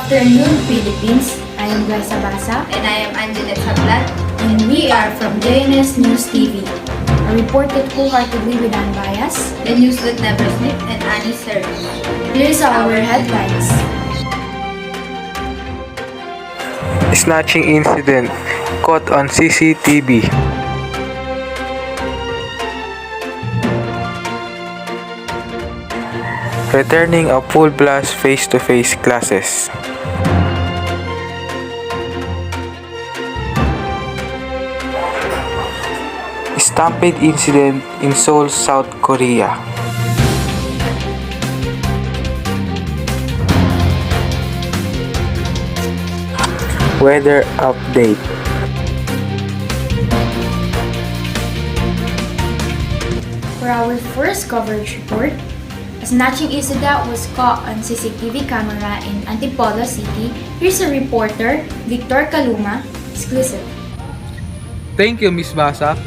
afternoon, Philippines. I am Graisa Basa. And I am Angelet Sablat. And we are from JNS News TV. A report that wholeheartedly without bias. The news that never sleep and Annie serves. Here's our headlines. Snatching incident caught on CCTV. Returning a full blast face-to-face classes. Stampede incident in Seoul, South Korea. Weather update. For our first coverage report, a snatching incident was caught on CCTV camera in Antipolo City. Here's a reporter, Victor Caluma, exclusive. Thank you, Miss Basa.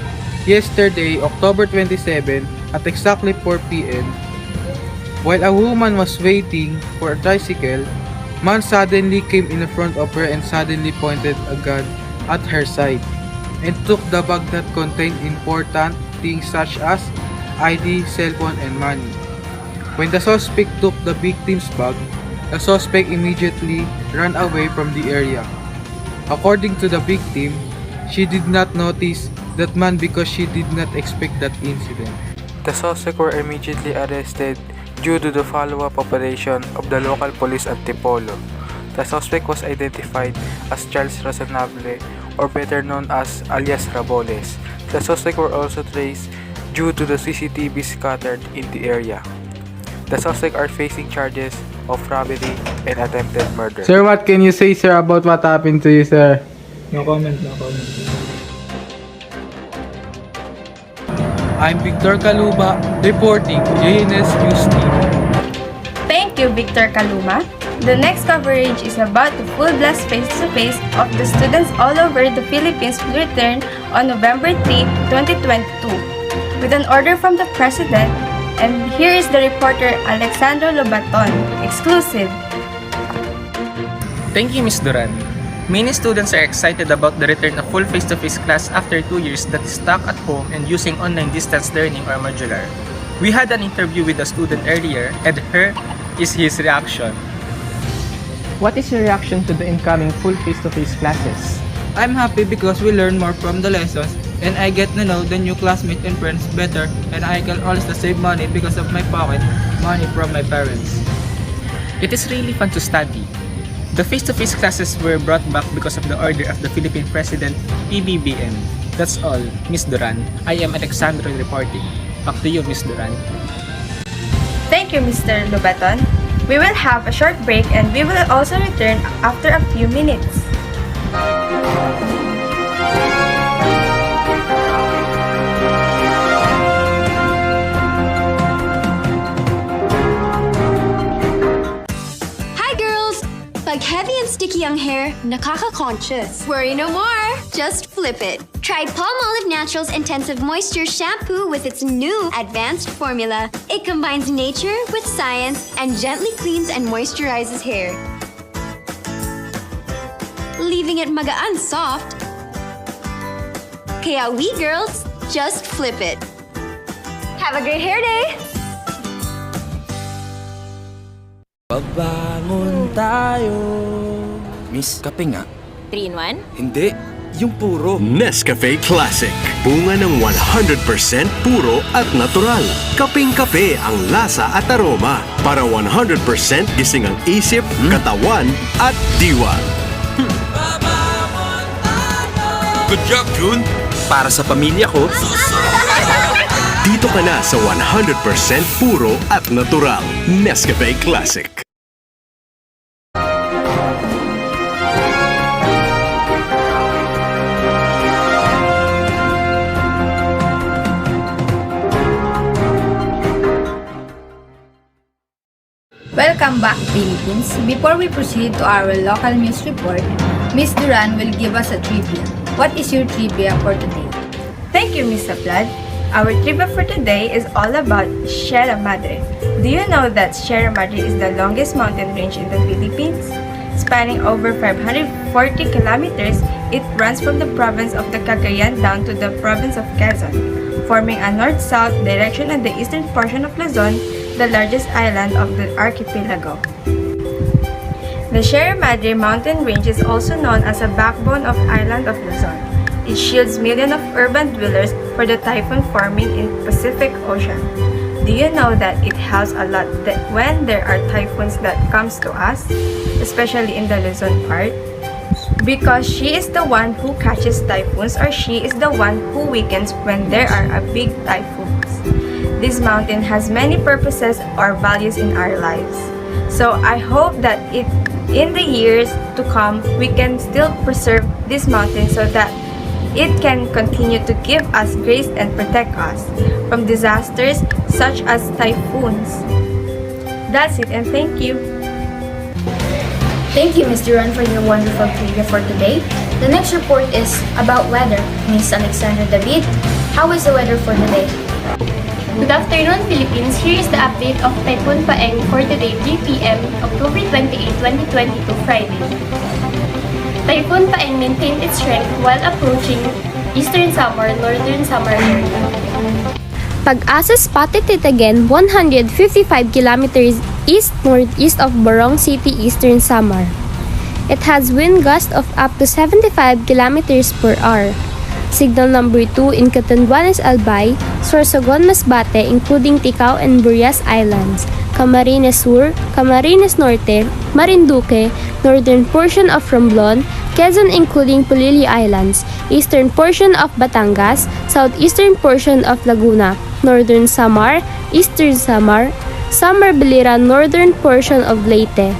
Yesterday, October 27, at exactly 4 p.m., while a woman was waiting for a tricycle, man suddenly came in front of her and suddenly pointed a gun at her side and took the bag that contained important things such as ID, cell phone, and money. When the suspect took the victim's bag, the suspect immediately ran away from the area. According to the victim, she did not notice that man because she did not expect that incident. The suspects were immediately arrested due to the follow-up operation of the local police at Antipolo. The suspect was identified as Charles Razonable, or better known as alias Raboles. The suspects were also traced due to the CCTV scattered in the area. The suspects are facing charges of robbery and attempted murder. Sir, what can you say, sir, about what happened to you, sir? No comment. I'm Victor Caluma, reporting JNS News TV. Thank you, Victor Caluma. The next coverage is about the full blast face-to-face of the students all over the Philippines will return on November 3, 2022, with an order from the President. And here is the reporter Alexandro Lobaton, exclusive. Thank you, Ms. Duran. Many students are excited about the return of full face-to-face class after 2 years that is stuck at home and using online distance learning or modular. We had an interview with a student earlier, and here is his reaction. What is your reaction to the incoming full face-to-face classes? I'm happy because we learn more from the lessons and I get to know the new classmates and friends better, and I can also save money because of my pocket money from my parents. It is really fun to study. The face-to-face classes were brought back because of the order of the Philippine President, PBBM. That's all, Ms. Duran. I am Alexandro reporting. Back to you, Ms. Duran. Thank you, Mr. Lobaton. We will have a short break and we will also return after a few minutes. Pag heavy and sticky ang hair, nakaka-conscious. Worry no more! Just flip it. Try Palmolive Naturals Intensive Moisture Shampoo with its new advanced formula. It combines nature with science and gently cleans and moisturizes hair, leaving it magaan soft. Kaya we girls, just flip it. Have a great hair day! Pagbangon tayo. Miss, kape nga. 3-in-1? Hindi, yung puro. Nescafe Classic. Bunga ng 100% puro at natural. Kapeng-kape ang lasa at aroma para 100% gising ang isip, katawan at diwa. Good job, June! Para sa pamilya ko. Dito ka na sa 100% puro at natural. Nescafe Classic. Welcome back, Philippines. Before we proceed to our local news report, Ms. Duran will give us a trivia. What is your trivia for today? Thank you, Ms. Saplad. Our trivia for today is all about Sierra Madre. Do you know that Sierra Madre is the longest mountain range in the Philippines? Spanning over 540 kilometers, it runs from the province of the Cagayan down to the province of Quezon, forming a north-south direction on the eastern portion of Luzon, the largest island of the archipelago. The Sierra Madre mountain range is also known as a backbone of island of Luzon. It shields millions of urban dwellers for the typhoon forming in Pacific Ocean. Do you know that it helps a lot that when there are typhoons that comes to us, especially in the Luzon part? Because she is the one who catches typhoons, or she is the one who weakens when there are a big typhoons. This mountain has many purposes or values in our lives. So I hope that in the years to come, we can still preserve this mountain so that it can continue to give us grace and protect us from disasters such as typhoons. That's it, and thank you. Thank you, Ms. Duran, for your wonderful trivia for today. The next report is about weather. Ms. Alexandra David, how is the weather for today? Good afternoon, Philippines. Here is the update of Typhoon Paeng for today, 3 p.m., October 28, 2022, Friday. Typhoon Paeng maintained its strength while approaching Eastern Samar, Northern Samar area. Pag-asa spotted it again 155 kilometers east-northeast of Borong City, Eastern Samar. It has wind gusts of up to 75 kilometers per hour. Signal number 2 in Catanduanes, Albay, Sorsogon, Masbate, including Ticao and Burias Islands, Camarines Sur, Camarines Norte, Marinduque, northern portion of Romblon, Quezon including Pulili Islands, eastern portion of Batangas, southeastern portion of Laguna, northern Samar, eastern Samar, Samar Biliran, northern portion of Leyte.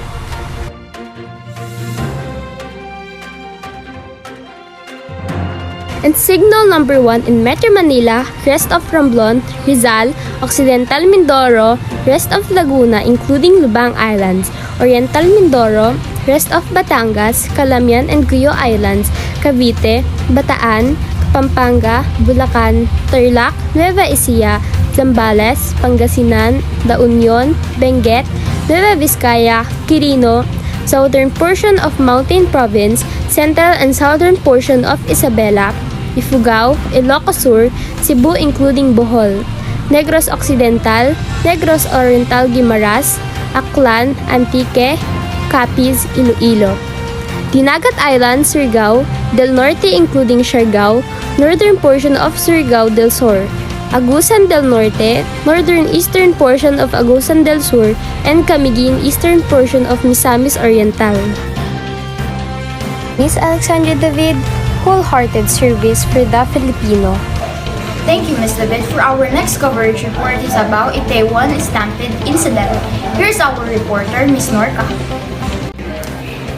And signal number 1 in Metro Manila, rest of Romblon, Rizal, Occidental Mindoro, rest of Laguna including Lubang Islands, Oriental Mindoro, rest of Batangas, Calamian and Cuyo Islands, Cavite, Bataan, Pampanga, Bulacan, Tarlac, Nueva Ecija, Zambales, Pangasinan, La Union, Benguet, Nueva Vizcaya, Quirino, southern portion of Mountain Province, central and southern portion of Isabela, Ifugao, Ilocos Sur, Cebu including Bohol, Negros Occidental, Negros Oriental Guimaras, Aklan, Antique, Capiz, Iloilo. Dinagat Island, Surigao, Del Norte including Siargao, northern portion of Surigao del Sur, Agusan del Norte, northern eastern portion of Agusan del Sur, and Camiguin, eastern portion of Misamis Oriental. Miss Alexandra David, wholehearted service for the Filipino. Thank you, Ms. David. For our next coverage report is about Itaewon Stampede incident. Here's our reporter, Ms. Norca.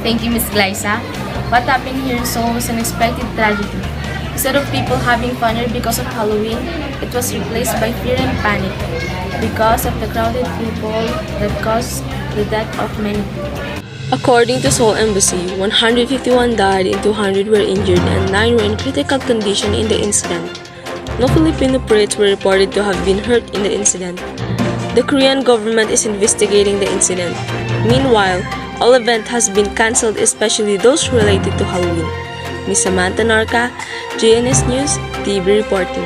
Thank you, Ms. Glyza. What happened here in Seoul was an unexpected tragedy. Instead of people having fun here because of Halloween, it was replaced by fear and panic because of the crowded people that caused the death of many people. According to Seoul Embassy, 151 died and 200 were injured and 9 were in critical condition in the incident. No Filipino Brits were reported to have been hurt in the incident. The Korean government is investigating the incident. Meanwhile, all events has been cancelled, especially those related to Halloween. Ms. Samantha Norca, JNS News, TV reporting.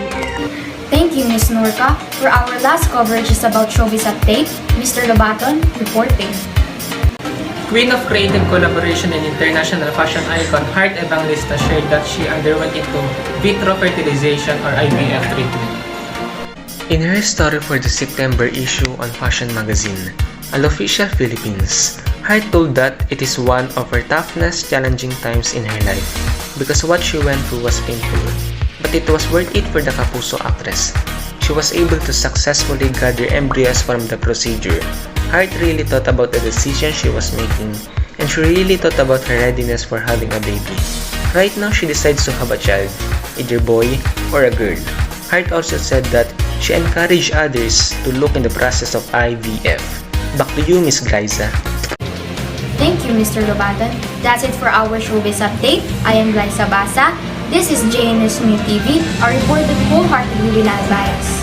Thank you, Ms. Norca. For our last coverage is about Showbiz Update, Mr. Lobaton reporting. Queen of Creative Collaboration and international fashion icon Heart Evangelista shared that she underwent into vitro fertilization or IVF treatment. In her story for the September issue on Fashion Magazine, Allofficial Philippines, Heart told that it is one of her toughest, challenging times in her life because what she went through was painful, but it was worth it for the Kapuso actress. She was able to successfully gather embryos from the procedure. Heart really thought about the decision she was making, and she really thought about her readiness for having a baby. Right now, she decides to have a child, either boy or a girl. Heart also said that she encouraged others to look in the process of IVF. Back to you, Miss Glyza. Thank you, Mr. Lobaton. That's it for our Showbiz Update. I am Glyza Basa. This is JNS New TV, a report that wholeheartedly denies bias.